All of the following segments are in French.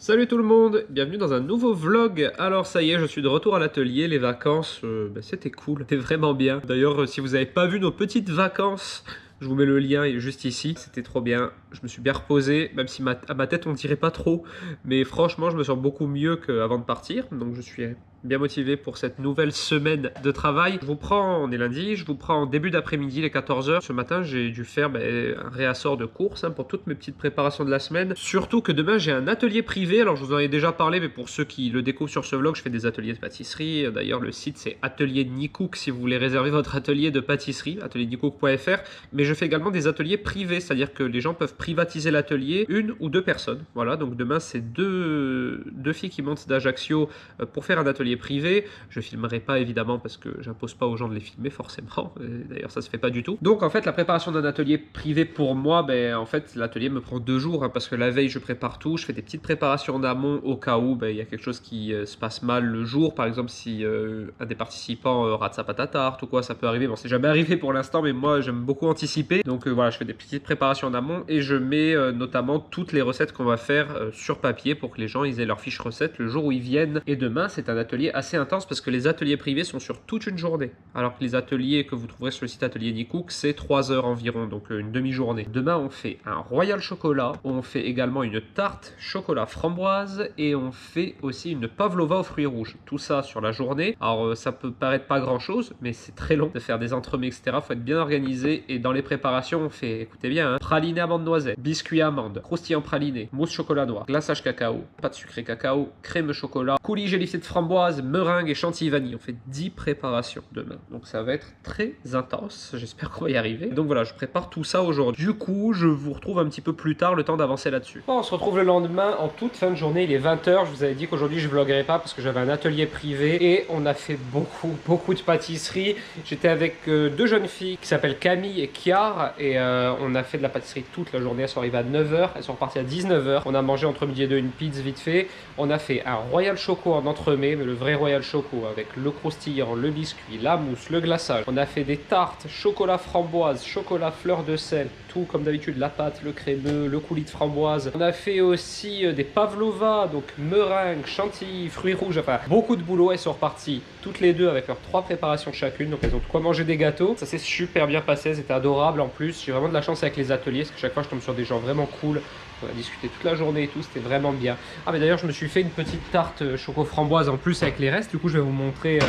Salut tout le monde, bienvenue dans un nouveau vlog. Alors ça y est, je suis de retour à l'atelier, les vacances, c'était cool, c'était vraiment bien. D'ailleurs, si vous n'avez pas vu nos petites vacances, je vous mets le lien juste ici, c'était trop bien. Je me suis bien reposé, même si à ma tête on dirait pas trop, mais franchement je me sens beaucoup mieux qu'avant de partir, donc je suis bien motivé pour cette nouvelle semaine de travail. Je vous prends, on est lundi, je vous prends en début d'après-midi, les 14 h. Ce matin, j'ai dû faire un réassort de course pour toutes mes petites préparations de la semaine. Surtout que demain, j'ai un atelier privé. Alors, je vous en ai déjà parlé, mais pour ceux qui le découvrent sur ce vlog, je fais des ateliers de pâtisserie. D'ailleurs, le site, c'est Atelier Nikook si vous voulez réserver votre atelier de pâtisserie, ateliernikook.fr. Mais je fais également des ateliers privés, c'est-à-dire que les gens peuvent privatiser l'atelier, une ou deux personnes. Voilà, donc demain, c'est deux filles qui montent d'Ajaccio pour faire un atelier privé. Je filmerai pas évidemment parce que j'impose pas aux gens de les filmer forcément. D'ailleurs ça se fait pas du tout. Donc en fait la préparation d'un atelier privé pour moi, en fait l'atelier me prend 2 jours parce que la veille je prépare tout, je fais des petites préparations en amont au cas où il y a quelque chose qui se passe mal le jour. Par exemple si un des participants rate sa pâte à tarte ou quoi, ça peut arriver. Bon c'est jamais arrivé pour l'instant mais moi j'aime beaucoup anticiper. Donc voilà, je fais des petites préparations en amont et je mets notamment toutes les recettes qu'on va faire sur papier pour que les gens ils aient leur fiche recette le jour où ils viennent. Et demain c'est un atelier assez intense parce que les ateliers privés sont sur toute une journée, alors que les ateliers que vous trouverez sur le site Atelier Nikook c'est 3 heures environ, donc une demi-journée. Demain on fait un royal chocolat, on fait également une tarte chocolat framboise et on fait aussi une pavlova aux fruits rouges. Tout ça sur la journée. Alors ça peut paraître pas grand chose mais c'est très long de faire des entremets etc, faut être bien organisé. Et dans les préparations on fait, écoutez bien, praliné amande noisette, biscuit amande, croustillant praliné, mousse chocolat noir, glaçage cacao, pâte sucrée cacao, crème chocolat, coulis gélifié de framboise, meringue et chantilly vanille. On fait 10 préparations demain. Donc ça va être très intense. J'espère qu'on va y arriver. Donc voilà, je prépare tout ça aujourd'hui. Du coup, je vous retrouve un petit peu plus tard, le temps d'avancer là-dessus. Bon, on se retrouve le lendemain en toute fin de journée. Il est 20 h. Je vous avais dit qu'aujourd'hui, je vloguerais pas parce que j'avais un atelier privé et on a fait beaucoup de pâtisserie. J'étais avec 2 jeunes filles qui s'appellent Camille et Kiar et on a fait de la pâtisserie toute la journée. Elles sont arrivées à 9 h. Elles sont reparties à 19 h. On a mangé entre midi et 2 une pizza vite fait. On a fait un royal choco en entremets, mais le vrai royal choco avec le croustillant, le biscuit, la mousse, le glaçage. On a fait des tartes, chocolat framboise, chocolat fleur de sel, tout comme d'habitude, la pâte, le crémeux, le coulis de framboise. On a fait aussi des pavlova, donc meringue, chantilly, fruits rouges, enfin beaucoup de boulot. Elles sont reparties toutes les deux avec leurs 3 préparations chacune, donc elles ont de quoi manger des gâteaux. Ça s'est super bien passé, c'était adorable en plus. J'ai vraiment de la chance avec les ateliers, parce que chaque fois je tombe sur des gens vraiment cool. On a discuté toute la journée et tout, c'était vraiment bien. Ah mais d'ailleurs je me suis fait une petite tarte choco framboise en plus avec les restes. Du coup je vais vous montrer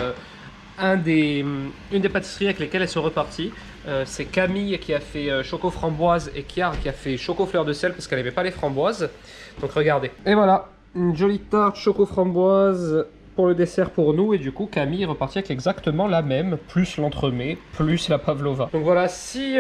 une des pâtisseries avec lesquelles elles sont reparties. C'est Camille qui a fait choco framboise et Kiar qui a fait choco fleur de sel parce qu'elle n'aimait pas les framboises. Donc regardez. Et voilà, une jolie tarte choco framboise pour le dessert pour nous. Et du coup Camille est repartie avec exactement la même, plus l'entremets, plus la pavlova. Donc voilà, si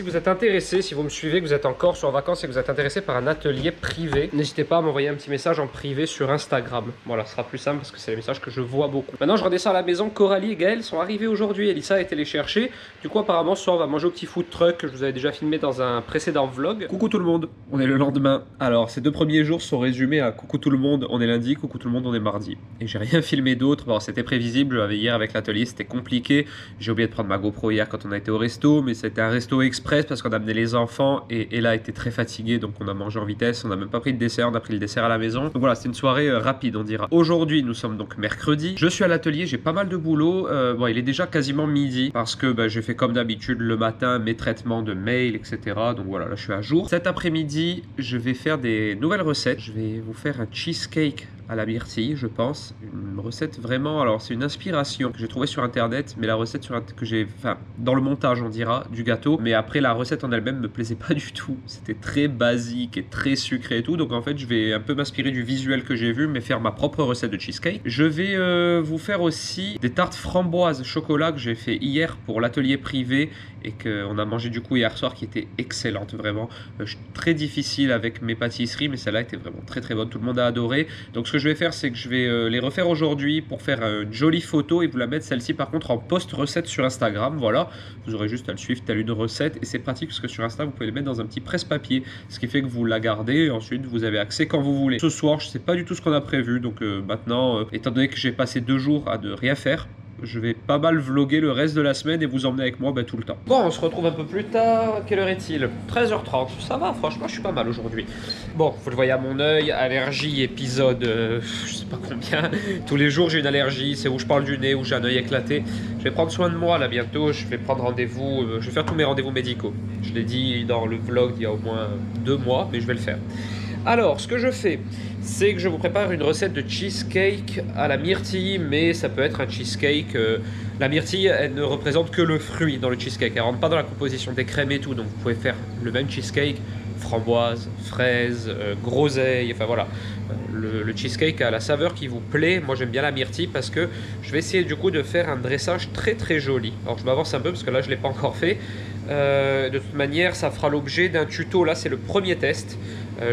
vous êtes intéressé, si vous me suivez, que vous êtes encore sur vacances et que vous êtes intéressé par un atelier privé, n'hésitez pas à m'envoyer un petit message en privé sur Instagram. Voilà, ce sera plus simple parce que c'est les messages que je vois beaucoup. Maintenant je redescends à la maison. Coralie et Gaël sont arrivés aujourd'hui. Elissa a été les chercher. Du coup apparemment ce soir on va manger au petit food truck que je vous avais déjà filmé dans un précédent vlog. Coucou tout le monde, on est le lendemain. Alors ces 2 premiers jours sont résumés à coucou tout le monde, on est lundi, coucou tout le monde, on est mardi. Et j'ai rien filmé d'autre. Bon, c'était prévisible, j'avais hier avec l'atelier, c'était compliqué. J'ai oublié de prendre ma GoPro hier quand on a été au resto, mais c'était un resto express parce qu'on a amené les enfants et Ella était très fatiguée, donc on a mangé en vitesse, on n'a même pas pris de dessert, on a pris le dessert à la maison. Donc voilà, c'était une soirée rapide on dira. Aujourd'hui nous sommes donc mercredi, je suis à l'atelier, j'ai pas mal de boulot. Bon, il est déjà quasiment midi parce que j'ai fait comme d'habitude le matin mes traitements de mail etc. Donc voilà, là je suis à jour. Cet après-midi je vais faire des nouvelles recettes. Je vais vous faire un cheesecake à la myrtille, je pense. Une recette vraiment, alors c'est une inspiration que j'ai trouvée sur internet, mais la recette que j'ai, enfin dans le montage on dira, du gâteau, mais après la recette en elle-même me plaisait pas du tout. C'était très basique et très sucré et tout, donc en fait je vais un peu m'inspirer du visuel que j'ai vu, mais faire ma propre recette de cheesecake. Je vais vous faire aussi des tartes framboises chocolat que j'ai fait hier pour l'atelier privé et qu'on a mangé du coup hier soir, qui était excellente vraiment. Je suis très difficile avec mes pâtisseries, mais celle-là était vraiment très très bonne, tout le monde a adoré. Donc ce que je vais faire, c'est que je vais les refaire aujourd'hui pour faire une jolie photo et vous la mettre celle-ci par contre en post-recette sur Instagram. Voilà, vous aurez juste à le suivre telle une recette et c'est pratique parce que sur Insta vous pouvez les mettre dans un petit presse-papier, ce qui fait que vous la gardez et ensuite vous avez accès quand vous voulez. Ce soir je sais pas du tout ce qu'on a prévu, donc maintenant étant donné que j'ai passé 2 jours à ne rien faire, je vais pas mal vlogger le reste de la semaine et vous emmener avec moi tout le temps. Bon, on se retrouve un peu plus tard. Quelle heure est-il? 13h30. Ça va, franchement, je suis pas mal aujourd'hui. Bon, vous le voyez à mon œil, allergie épisode, je sais pas combien. Tous les jours, j'ai une allergie, c'est où je parle du nez, où j'ai un œil éclaté. Je vais prendre soin de moi là bientôt, je vais prendre rendez-vous, je vais faire tous mes rendez-vous médicaux. Je l'ai dit dans le vlog il y a au moins 2 mois, mais je vais le faire. Alors, ce que je fais, c'est que je vous prépare une recette de cheesecake à la myrtille, mais ça peut être un cheesecake. La myrtille, elle ne représente que le fruit dans le cheesecake. Elle rentre pas dans la composition des crèmes et tout, donc vous pouvez faire le même cheesecake, framboise, fraise, groseille, enfin voilà. Le cheesecake a la saveur qui vous plaît. Moi, j'aime bien la myrtille parce que je vais essayer du coup de faire un dressage très très joli. Alors, je m'avance un peu parce que là, je ne l'ai pas encore fait. De toute manière, ça fera l'objet d'un tuto. Là, c'est le premier test.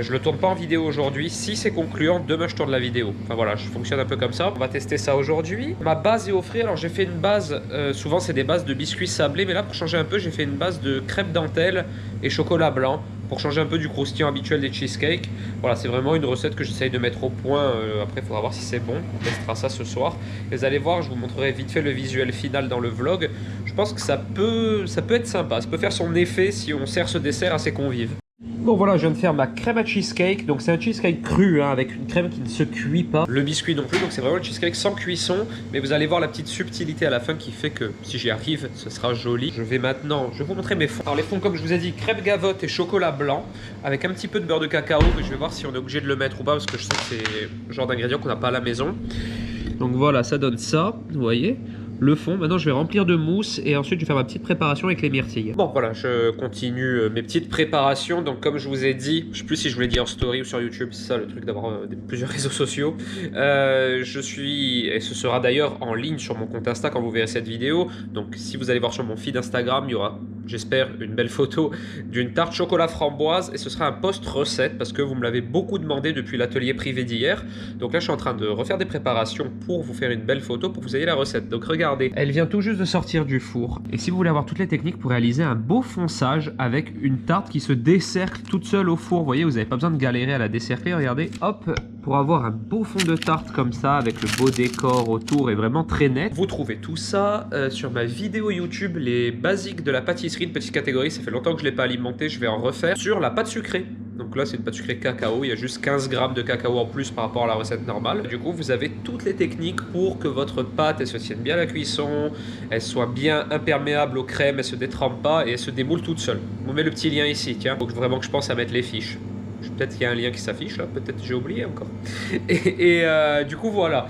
Je le tourne pas en vidéo aujourd'hui. Si c'est concluant, demain je tourne la vidéo. Enfin voilà, je fonctionne un peu comme ça. On va tester ça aujourd'hui. Ma base est offerte. Alors j'ai fait une base, souvent c'est des bases de biscuits sablés, mais là pour changer un peu, j'ai fait une base de crêpes dentelle et chocolat blanc pour changer un peu du croustillant habituel des cheesecakes. Voilà, c'est vraiment une recette que j'essaye de mettre au point. Après, il faudra voir si c'est bon. On testera ça ce soir. Et vous allez voir, je vous montrerai vite fait le visuel final dans le vlog. Je pense que ça peut être sympa. Ça peut faire son effet si on sert ce dessert à ses convives. Bon voilà, je viens de faire ma crème à cheesecake. Donc c'est un cheesecake cru avec une crème qui ne se cuit pas. Le biscuit non plus, donc c'est vraiment le cheesecake sans cuisson. Mais vous allez voir la petite subtilité à la fin qui fait que si j'y arrive, ce sera joli. Je vais vous montrer mes fonds. Alors les fonds, comme je vous ai dit, crêpe gavotte et chocolat blanc avec un petit peu de beurre de cacao. Mais je vais voir si on est obligé de le mettre ou pas parce que je sais que c'est le genre d'ingrédient qu'on n'a pas à la maison. Donc voilà, ça donne ça, vous voyez. Le fond, maintenant je vais remplir de mousse et ensuite je vais faire ma petite préparation avec les myrtilles. Bon voilà, je continue mes petites préparations. Donc comme je vous ai dit, je sais plus si je vous l'ai dit en story ou sur YouTube, c'est ça le truc d'avoir plusieurs réseaux sociaux. Je suis, et ce sera d'ailleurs en ligne sur mon compte Insta quand vous verrez cette vidéo. Donc si vous allez voir sur mon feed Instagram, il y aura, j'espère, une belle photo d'une tarte chocolat framboise et ce sera un post recette parce que vous me l'avez beaucoup demandé depuis l'atelier privé d'hier. Donc là je suis en train de refaire des préparations pour vous faire une belle photo pour que vous ayez la recette. Donc regardez. Elle vient tout juste de sortir du four. Et si vous voulez avoir toutes les techniques pour réaliser un beau fonçage avec une tarte qui se décercle toute seule au four, vous voyez, vous n'avez pas besoin de galérer à la décercler, regardez, hop, pour avoir un beau fond de tarte comme ça, avec le beau décor autour et vraiment très net. Vous trouvez tout ça sur ma vidéo YouTube, les basiques de la pâtisserie de petite catégorie, ça fait longtemps que je ne l'ai pas alimenté, je vais en refaire, sur la pâte sucrée. Donc là, c'est une pâte sucrée cacao. Il y a juste 15 grammes de cacao en plus par rapport à la recette normale. Du coup, vous avez toutes les techniques pour que votre pâte, elle se tienne bien à la cuisson, elle soit bien imperméable aux crèmes, elle se détrempe pas et elle se démoule toute seule. On met le petit lien ici, tiens. Donc vraiment que je pense à mettre les fiches. Peut-être qu'il y a un lien qui s'affiche là, peut-être j'ai oublié encore. Et du coup voilà.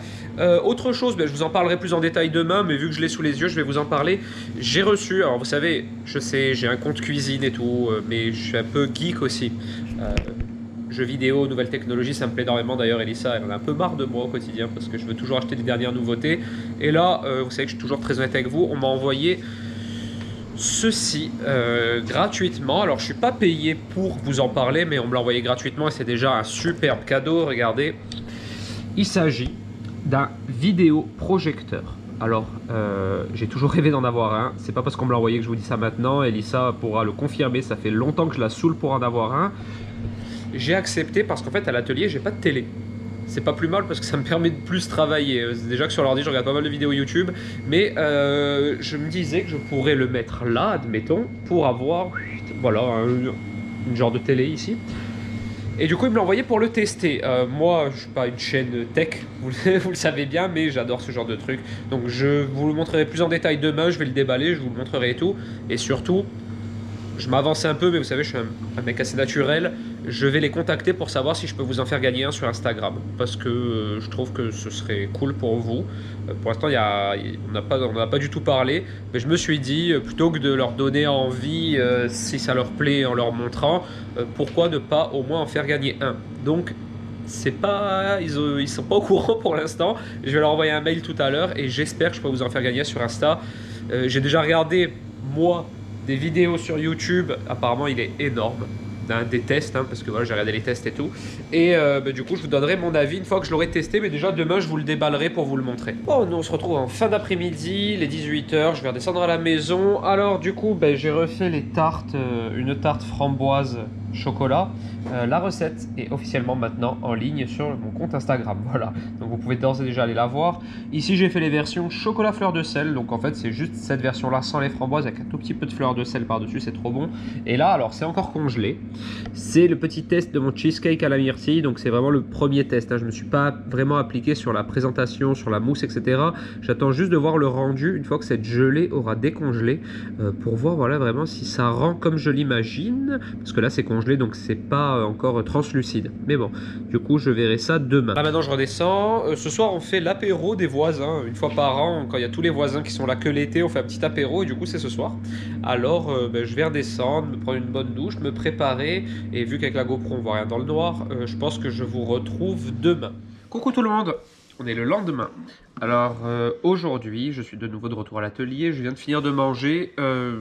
Autre chose, je vous en parlerai plus en détail demain, mais vu que je l'ai sous les yeux, je vais vous en parler. J'ai reçu, alors vous savez, je sais, j'ai un compte cuisine et tout, mais je suis un peu geek aussi. Jeux vidéo, nouvelles technologies, ça me plaît énormément. D'ailleurs, Elissa, elle en a un peu marre de moi au quotidien parce que je veux toujours acheter des dernières nouveautés. Et là, vous savez que je suis toujours très honnête avec vous, on m'a envoyé ceci gratuitement. Alors je suis pas payé pour vous en parler, mais on me l'a envoyé gratuitement et c'est déjà un superbe cadeau. Regardez, il s'agit d'un vidéoprojecteur. Alors j'ai toujours rêvé d'en avoir un. C'est pas parce qu'on me l'a envoyé que je vous dis ça maintenant. Elissa pourra le confirmer, ça fait longtemps que je la saoule pour en avoir un. J'ai accepté parce qu'en fait à l'atelier j'ai pas de télé. C'est pas plus mal parce que ça me permet de plus travailler. Déjà que sur l'ordi je regarde pas mal de vidéos YouTube, mais je me disais que je pourrais le mettre là, admettons, pour avoir voilà une genre de télé ici. Et du coup il me l'a envoyé pour le tester. Moi je suis pas une chaîne tech, vous le savez bien, mais j'adore ce genre de truc. Donc je vous le montrerai plus en détail demain, je vais le déballer, je vous le montrerai et tout. Et surtout, je m'avance un peu, mais vous savez, je suis un mec assez naturel. Je vais les contacter pour savoir si je peux vous en faire gagner un sur Instagram. Parce que je trouve que ce serait cool pour vous. Pour l'instant, on n'a pas du tout parlé. Mais je me suis dit, plutôt que de leur donner envie, si ça leur plaît en leur montrant, pourquoi ne pas au moins en faire gagner un. Donc, ils sont pas au courant pour l'instant. Je vais leur envoyer un mail tout à l'heure et j'espère que je peux vous en faire gagner sur Insta. J'ai déjà regardé, moi, des vidéos sur YouTube, apparemment il est énorme, des tests, parce que voilà, j'ai regardé les tests et tout, et du coup je vous donnerai mon avis une fois que je l'aurai testé, mais déjà demain je vous le déballerai pour vous le montrer. Bon, nous on se retrouve en fin d'après-midi, les 18 h, je vais redescendre à la maison. Alors du coup j'ai refait les tartes, une tarte framboise chocolat. La recette est officiellement maintenant en ligne sur mon compte Instagram. Voilà, donc vous pouvez d'ores et déjà aller la voir. Ici, j'ai fait les versions chocolat fleur de sel. Donc en fait, c'est juste cette version-là sans les framboises avec un tout petit peu de fleur de sel par-dessus. C'est trop bon. Et là, alors, c'est encore congelé. C'est le petit test de mon cheesecake à la myrtille. Donc c'est vraiment le premier test, hein. Je ne me suis pas vraiment appliqué sur la présentation, sur la mousse, etc. J'attends juste de voir le rendu une fois que cette gelée aura décongelé pour voir voilà, vraiment si ça rend comme je l'imagine. Parce que là, c'est congelé, donc c'est pas encore translucide. Mais bon, du coup, je verrai ça demain. Là, maintenant, je redescends. Ce soir, on fait l'apéro des voisins. Une fois par an, quand il y a tous les voisins qui sont là que l'été, on fait un petit apéro. Et du coup, c'est ce soir. Alors, je vais redescendre, me prendre une bonne douche, me préparer. Et vu qu'avec la GoPro, on voit rien dans le noir, je pense que je vous retrouve demain. Coucou tout le monde! On est le lendemain. Alors aujourd'hui, je suis de nouveau de retour à l'atelier. Je viens de finir de manger.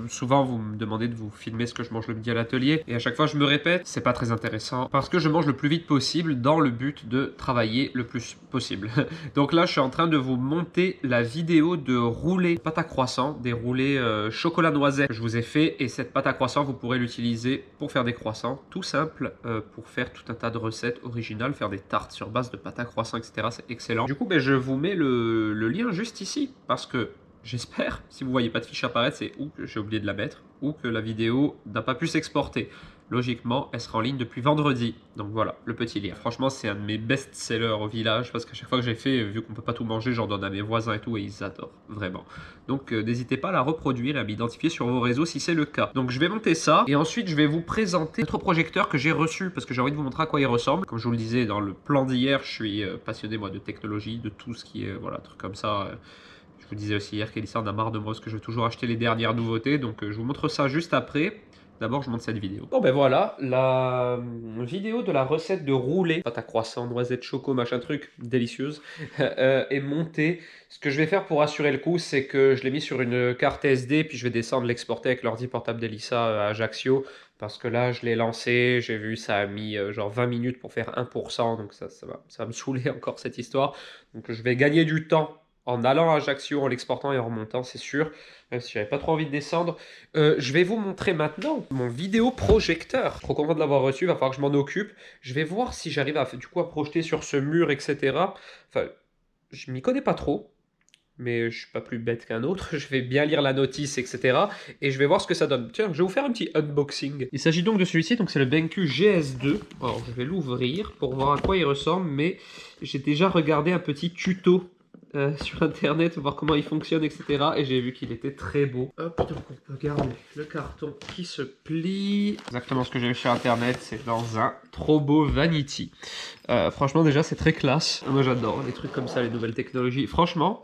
Souvent, vous me demandez de vous filmer ce que je mange le midi à l'atelier. Et à chaque fois, je me répète, c'est pas très intéressant. Parce que je mange le plus vite possible dans le but de travailler le plus possible. Donc là, je suis en train de vous monter la vidéo de roulés pâte à croissant. Des roulés chocolat noisette que je vous ai fait. Et cette pâte à croissant, vous pourrez l'utiliser pour faire des croissants. Tout simple, pour faire tout un tas de recettes originales. Faire des tartes sur base de pâte à croissant, etc. C'est excellent. Du coup, je vous mets le lien juste ici parce que j'espère, si vous voyez pas de fiche apparaître, c'est ou que j'ai oublié de la mettre ou que la vidéo n'a pas pu s'exporter. Logiquement, elle sera en ligne depuis vendredi. Donc voilà, le petit lien. Franchement, c'est un de mes best-sellers au village parce qu'à chaque fois que j'ai fait, vu qu'on peut pas tout manger, j'en donne à mes voisins et tout et ils adorent, vraiment. Donc n'hésitez pas à la reproduire et à m'identifier sur vos réseaux si c'est le cas. Donc je vais monter ça et ensuite je vais vous présenter notre projecteur que j'ai reçu parce que j'ai envie de vous montrer à quoi il ressemble. Comme je vous le disais dans le plan d'hier, je suis passionné moi de technologie, de tout ce qui est, voilà, trucs comme ça. Je vous disais aussi hier qu'Elissa en a marre de moi parce que je veux toujours acheter les dernières nouveautés. Donc je vous montre ça juste après. D'abord, je monte cette vidéo. Bon, ben voilà, la vidéo de la recette de roulé, pâte à croissant, noisette, choco, machin truc, délicieuse, est montée. Ce que je vais faire pour assurer le coup, c'est que je l'ai mis sur une carte SD, puis je vais descendre l'exporter avec l'ordi portable d'Elissa à Ajaccio. Parce que là, je l'ai lancé, j'ai vu, ça a mis genre 20 minutes pour faire 1%, donc ça va me saouler encore cette histoire. Donc je vais gagner du temps en allant à Ajaccio, en l'exportant et en remontant, c'est sûr, même si j'avais pas trop envie de descendre. Je vais vous montrer maintenant mon vidéo projecteur. Trop content de l'avoir reçu, va falloir que je m'en occupe. Je vais voir si j'arrive à, du coup, à projeter sur ce mur, etc. Enfin, je m'y connais pas trop, mais je suis pas plus bête qu'un autre. Je vais bien lire la notice, etc. Et je vais voir ce que ça donne. Tiens, je vais vous faire un petit unboxing. Il s'agit donc de celui-ci, donc c'est le BenQ GS2. Alors, je vais l'ouvrir pour voir à quoi il ressemble, mais j'ai déjà regardé un petit tuto sur internet, voir comment il fonctionne, etc. Et j'ai vu qu'il était très beau. Hop, donc on peut garder le carton qui se plie. Exactement ce que j'ai vu sur internet, c'est dans un trop beau vanity. Franchement, déjà, c'est très classe. Moi, j'adore les trucs comme ça, les nouvelles technologies. Franchement,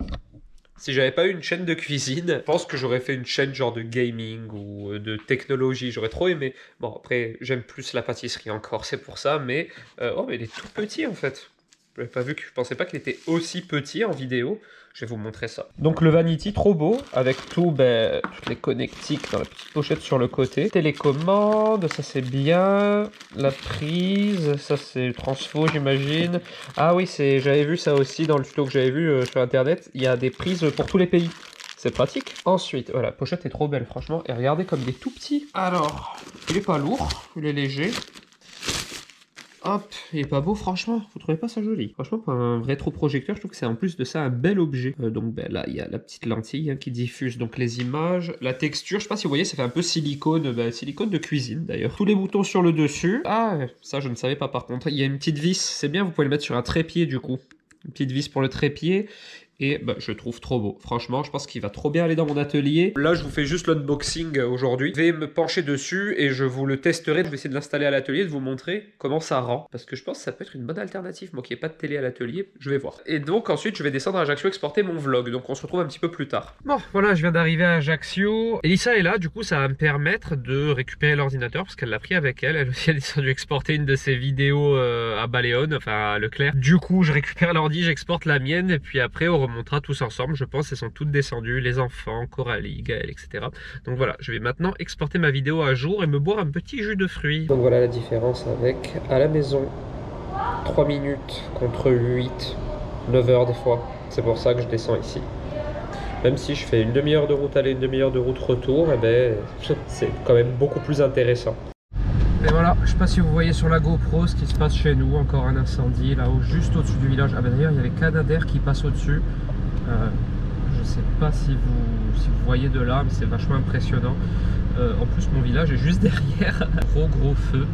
si j'avais pas eu une chaîne de cuisine, je pense que j'aurais fait une chaîne genre de gaming ou de technologie. J'aurais trop aimé. Bon, après, j'aime plus la pâtisserie encore, c'est pour ça. Mais, oh, mais il est tout petit en fait. Je n'avais pas vu, je pensais pas qu'il était aussi petit en vidéo. Je vais vous montrer ça. Donc le vanity, trop beau, avec toutes les connectiques dans la petite pochette sur le côté. Télécommande, ça c'est bien. La prise, ça c'est transfo j'imagine. Ah oui, j'avais vu ça aussi dans le tuto que j'avais vu sur internet. Il y a des prises pour tous les pays. C'est pratique. Ensuite, voilà, la pochette est trop belle franchement. Et regardez comme il est tout petit. Alors, il est pas lourd, il est léger. Hop, il est pas beau franchement, vous trouvez pas ça joli? Franchement pour un rétroprojecteur, je trouve que c'est en plus de ça un bel objet. Donc là il y a la petite lentille qui diffuse donc les images. La texture, je sais pas si vous voyez, ça fait un peu silicone, silicone de cuisine d'ailleurs. Tous les boutons sur le dessus. Ah, ça je ne savais pas par contre. Il y a une petite vis, c'est bien, vous pouvez le mettre sur un trépied du coup. Une petite vis pour le trépied. Et je trouve trop beau. Franchement, je pense qu'il va trop bien aller dans mon atelier. Là, je vous fais juste l'unboxing aujourd'hui. Je vais me pencher dessus et je vous le testerai. Je vais essayer de l'installer à l'atelier, de vous montrer comment ça rend. Parce que je pense que ça peut être une bonne alternative. Moi qui n'ai pas de télé à l'atelier, je vais voir. Et donc ensuite, je vais descendre à Ajaccio exporter mon vlog. Donc on se retrouve un petit peu plus tard. Bon, voilà, je viens d'arriver à Ajaccio. Elissa est là, du coup, ça va me permettre de récupérer l'ordinateur parce qu'elle l'a pris avec elle. Elle aussi, elle est descendue exporter une de ses vidéos à Baleone, enfin à Leclerc. Du coup, je récupère l'ordi, j'exporte la mienne et puis après, on remontera tous ensemble, je pense. Elles sont toutes descendues, les enfants, Coralie, Gaël, etc. Donc voilà, je vais maintenant exporter ma vidéo à jour et me boire un petit jus de fruits. Donc voilà la différence avec à la maison. 3 minutes contre 8, 9 heures des fois. C'est pour ça que je descends ici. Même si je fais une demi-heure de route aller, une demi-heure de route retour, eh ben, c'est quand même beaucoup plus intéressant. Et voilà, je sais pas si vous voyez sur la GoPro ce qui se passe chez nous, encore un incendie là-haut, juste au-dessus du village. Ah bah d'ailleurs il y a les Canadair qui passent au-dessus. Je sais pas si vous voyez de là, mais c'est vachement impressionnant. En plus mon village est juste derrière, gros feu.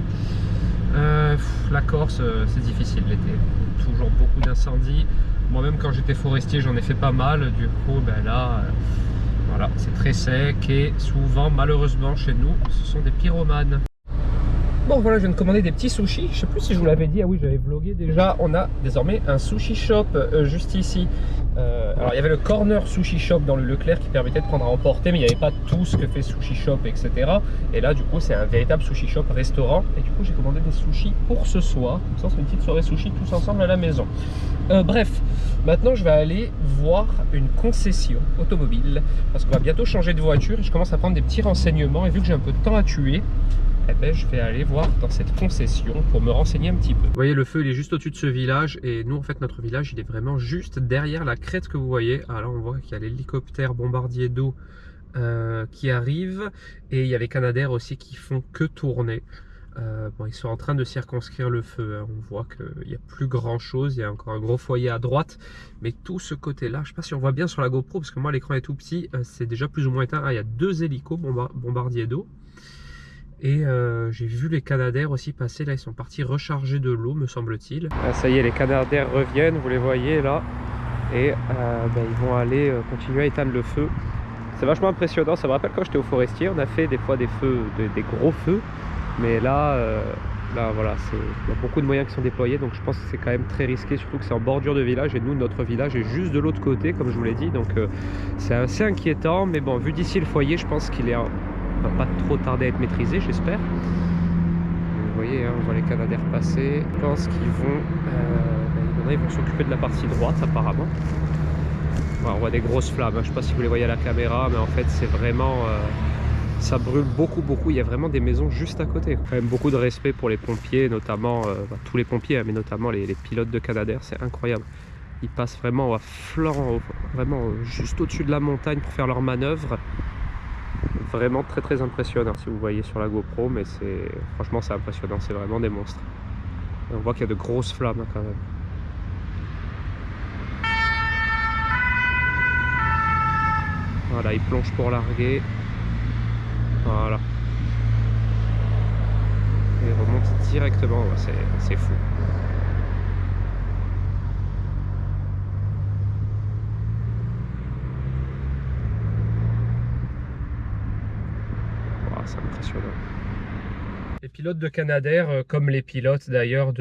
La Corse c'est difficile l'été, toujours beaucoup d'incendies. Moi-même quand j'étais forestier j'en ai fait pas mal, du coup ben là voilà, c'est très sec et souvent malheureusement chez nous ce sont des pyromanes. Bon voilà, je viens de commander des petits sushis, je sais plus si je vous l'avais dit, ah oui j'avais vlogué déjà, on a désormais un sushi shop juste ici. Alors il y avait le corner sushi shop dans le Leclerc qui permettait de prendre à emporter, mais il n'y avait pas tout ce que fait sushi shop etc. Et là du coup c'est un véritable sushi shop restaurant, et du coup j'ai commandé des sushis pour ce soir, comme ça c'est une petite soirée sushi tous ensemble à la maison. Bref, maintenant je vais aller voir une concession automobile, parce qu'on va bientôt changer de voiture et je commence à prendre des petits renseignements, et vu que j'ai un peu de temps à tuer, eh ben, je vais aller voir dans cette concession pour me renseigner un petit peu. Vous voyez, le feu il est juste au-dessus de ce village, et nous en fait notre village il est vraiment juste derrière la crête que vous voyez. Alors là on voit qu'il y a l'hélicoptère bombardier d'eau qui arrive, et il y a les Canadair aussi qui font que tourner. Bon, ils sont en train de circonscrire le feu, hein. On voit qu'il n'y a plus grand chose, il y a encore un gros foyer à droite, mais tout ce côté là, je ne sais pas si on voit bien sur la GoPro parce que moi l'écran est tout petit, c'est déjà plus ou moins éteint. Ah, il y a 2 hélicos bombardiers d'eau. Et j'ai vu les Canadair aussi passer, là ils sont partis recharger de l'eau me semble-t-il. Ah, ça y est, les Canadair reviennent, vous les voyez là, et ben, ils vont aller continuer à éteindre le feu. C'est vachement impressionnant, ça me rappelle quand j'étais au forestier, on a fait des fois des feux, des gros feux, mais là, là voilà, il y a beaucoup de moyens qui sont déployés, donc je pense que c'est quand même très risqué, surtout que c'est en bordure de village, et nous notre village est juste de l'autre côté comme je vous l'ai dit, donc c'est assez inquiétant, mais bon, vu d'ici le foyer, je pense qu'il est va pas trop tarder à être maîtrisé, j'espère. Vous voyez, hein, on voit les Canadair passer. Je pense qu'ils vont, ils vont s'occuper de la partie droite apparemment. Voilà, on voit des grosses flammes, hein. Je sais pas si vous les voyez à la caméra, mais en fait c'est vraiment ça brûle beaucoup. Il y a vraiment des maisons juste à côté. Quand même beaucoup de respect pour les pompiers, notamment tous les pompiers, hein, mais notamment les pilotes de Canadair, c'est incroyable. Ils passent vraiment à flanc, vraiment juste au-dessus de la montagne pour faire leurs manœuvres. Vraiment très impressionnant si vous voyez sur la GoPro, mais franchement c'est impressionnant, c'est vraiment des monstres. Et on voit qu'il y a de grosses flammes, hein, quand même. Voilà, ils plongent pour larguer. Voilà. Et ils remontent directement, ouais, c'est fou. C'est impressionnant. Les pilotes de Canadair, comme les pilotes d'ailleurs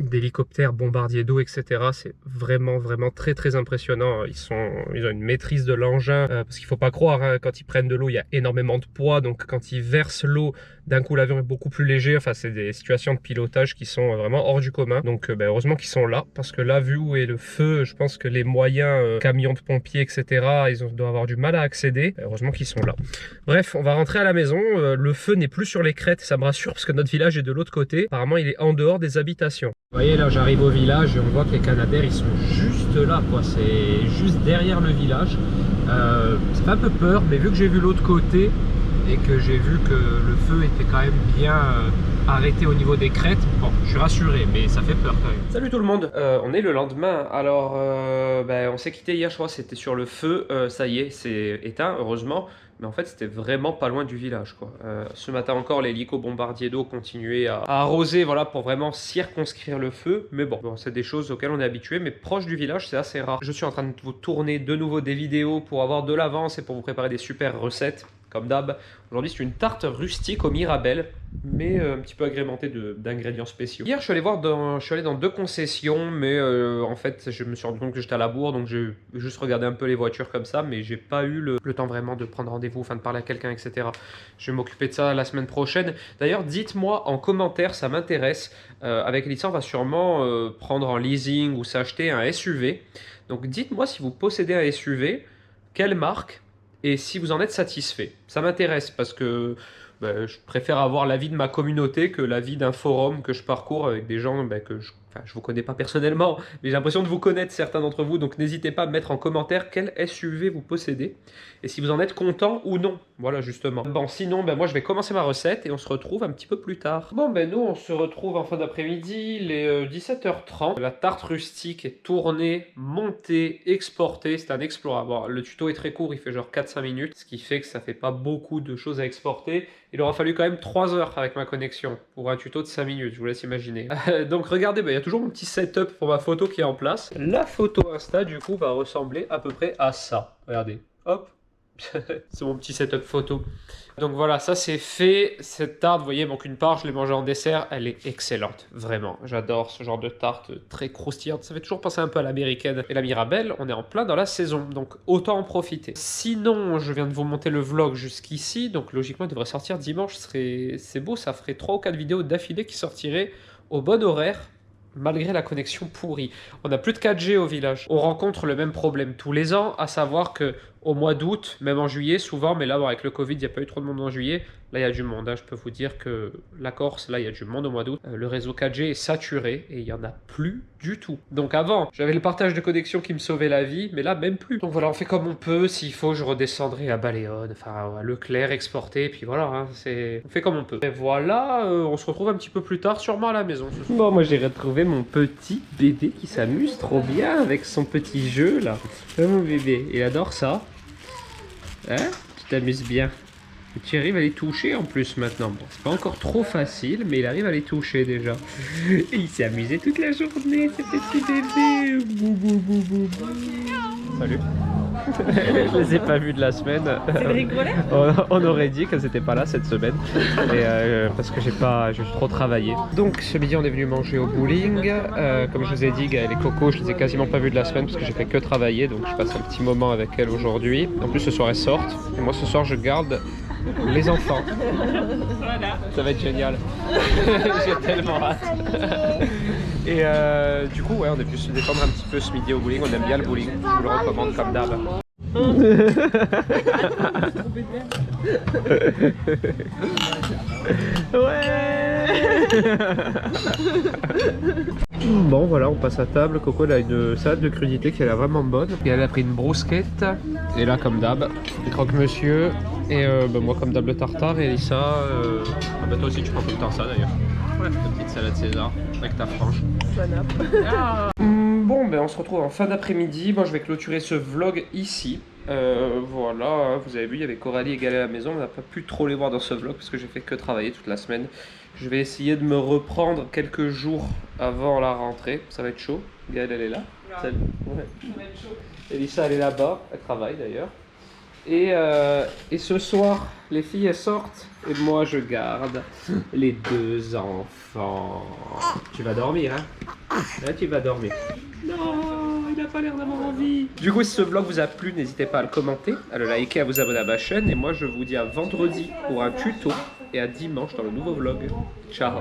d'hélicoptères bombardiers d'eau, etc., c'est vraiment très impressionnant. Ils ont une maîtrise de l'engin, parce qu'il ne faut pas croire, hein, quand ils prennent de l'eau, il y a énormément de poids, donc quand ils versent l'eau, d'un coup l'avion est beaucoup plus léger. Enfin, c'est des situations de pilotage qui sont vraiment hors du commun. Donc ben, heureusement qu'ils sont là, parce que là, vu où est le feu, je pense que les moyens, camions de pompiers, etc., doivent avoir du mal à accéder. Ben, heureusement qu'ils sont là. Bref, on va rentrer à la maison. Le feu n'est plus sur les crêtes, ça me rassure parce que notre village est de l'autre côté. Apparemment, il est en dehors des habitations. Vous voyez, là, j'arrive au village et on voit que les Canadair, ils sont juste là, quoi. C'est juste derrière le village. Ça fait un peu peur, mais vu que j'ai vu l'autre côté et que j'ai vu que le feu était quand même bien arrêté au niveau des crêtes, bon, je suis rassuré, mais ça fait peur quand même. Salut tout le monde, on est le lendemain. Alors, ben, on s'est quitté hier, je crois, c'était sur le feu. Ça y est, c'est éteint, heureusement. Mais en fait, c'était vraiment pas loin du village, quoi. Ce matin encore, l'hélico bombardier d'eau continuait à arroser, voilà, pour vraiment circonscrire le feu. Mais bon, c'est des choses auxquelles on est habitué, mais proche du village, c'est assez rare. Je suis en train de vous tourner de nouveau des vidéos pour avoir de l'avance et pour vous préparer des super recettes, comme d'hab. Aujourd'hui, c'est une tarte rustique au mirabelle, mais un petit peu agrémentée d'ingrédients spéciaux. Hier, je suis allé dans 2 concessions, mais en fait, je me suis rendu compte que j'étais à la bourre, donc j'ai juste regardé un peu les voitures comme ça, mais j'ai pas eu le temps vraiment de prendre rendez-vous, enfin de parler à quelqu'un, etc. Je vais m'occuper de ça la semaine prochaine. D'ailleurs, dites-moi en commentaire, ça m'intéresse. Avec Elissa, on va sûrement prendre en leasing ou s'acheter un SUV. Donc dites-moi si vous possédez un SUV, quelle marque, et si vous en êtes satisfait. Ça m'intéresse parce que je préfère avoir l'avis de ma communauté que l'avis d'un forum que je parcours avec des gens que je Enfin, je vous connais pas personnellement, mais j'ai l'impression de vous connaître certains d'entre vous, donc n'hésitez pas à mettre en commentaire quel SUV vous possédez, et si vous en êtes content ou non, voilà justement. Bon, sinon, moi je vais commencer ma recette, et on se retrouve un petit peu plus tard. Bon, nous on se retrouve en fin d'après-midi, il est 17h30, la tarte rustique est tournée, montée, exportée, c'est un exploit. Bon, le tuto est très court, il fait genre 4-5 minutes, ce qui fait que ça fait pas beaucoup de choses à exporter. Il aura fallu quand même 3 heures avec ma connexion pour un tuto de 5 minutes, je vous laisse imaginer. Donc regardez, il y a toujours mon petit setup pour ma photo qui est en place. La photo Insta du coup va ressembler à peu près à ça. Regardez, hop, c'est mon petit setup photo. Donc voilà, ça c'est fait. Cette tarte, vous voyez, manque une part, je l'ai mangée en dessert, elle est excellente, vraiment. J'adore ce genre de tarte très croustillante. Ça fait toujours penser un peu à l'américaine. Et la Mirabelle, on est en plein dans la saison, donc autant en profiter. Sinon, je viens de vous monter le vlog jusqu'ici, donc logiquement il devrait sortir dimanche. C'est beau, ça ferait 3 ou 4 vidéos d'affilée qui sortiraient au bon horaire. Malgré la connexion pourrie. On n'a plus de 4G au village. On rencontre le même problème tous les ans, à savoir que au mois d'août, même en juillet souvent, mais là avec le Covid, il n'y a pas eu trop de monde en juillet. Là, il y a du monde. Je peux vous dire que la Corse, là, il y a du monde au mois d'août. Le réseau 4G est saturé et il n'y en a plus du tout. Donc avant, j'avais le partage de connexion qui me sauvait la vie, mais là, même plus. Donc voilà, on fait comme on peut. S'il faut, je redescendrai à Baléone, enfin à Leclerc, exporté, et puis voilà, on fait comme on peut. Et voilà, on se retrouve un petit peu plus tard, sûrement à la maison. Bon, moi j'ai retrouvé mon petit bébé qui s'amuse trop bien avec son petit jeu là. Mon bébé, il adore ça. Hein? Tu t'amuses bien. Et tu arrives à les toucher en plus maintenant. Bon, c'est pas encore trop facile, mais il arrive à les toucher déjà. Et il s'est amusé toute la journée, ce petit bébé. Bou, bou, bou, bou, bou. Salut. Je les ai pas vus de la semaine. Cédric Grolet. On aurait dit qu'elles n'étaient pas là cette semaine. Et, parce que j'ai trop travaillé. Donc ce midi on est venu manger au bowling. Comme je vous ai dit, Gaëlle et Coco, je les ai quasiment pas vus de la semaine parce que j'ai fait que travailler. Donc je passe un petit moment avec elles aujourd'hui. En plus ce soir elles sortent. Et moi ce soir je garde les enfants. Voilà. Ça va être génial. J'ai tellement hâte. Et du coup, ouais, on est venu se détendre un petit peu ce midi au bowling. On aime bien le bowling. Je vous le recommande comme d'hab. Ouais. Bon, voilà, on passe à table. Coco, elle a une salade de crudité qui a l'air vraiment bonne. Et elle a pris une brousquette. Et là, comme d'hab, croque-monsieur. Et moi, comme d'hab, le tartare. Et Elissa, toi aussi, tu prends tout le temps ça d'ailleurs. Ouais, ta petite salade César avec ta frange. Bon, on se retrouve en fin d'après-midi. Moi, je vais clôturer ce vlog ici. Voilà, vous avez vu, il y avait Coralie et Gaëlle à la maison. On n'a pas pu trop les voir dans ce vlog parce que j'ai fait que travailler toute la semaine. Je vais essayer de me reprendre quelques jours avant la rentrée. Ça va être chaud. Gaëlle, elle est là. Ouais. Ouais. Ça va être chaud. Elissa, elle est là-bas. Elle travaille d'ailleurs. Et ce soir, les filles elles sortent et moi je garde les 2 enfants. Tu vas dormir, hein? Là, tu vas dormir. Non, il n'a pas l'air d'avoir envie. Du coup, si ce vlog vous a plu, n'hésitez pas à le commenter, à le liker, à vous abonner à ma chaîne. Et moi, je vous dis à vendredi pour un tuto et à dimanche dans le nouveau vlog. Ciao.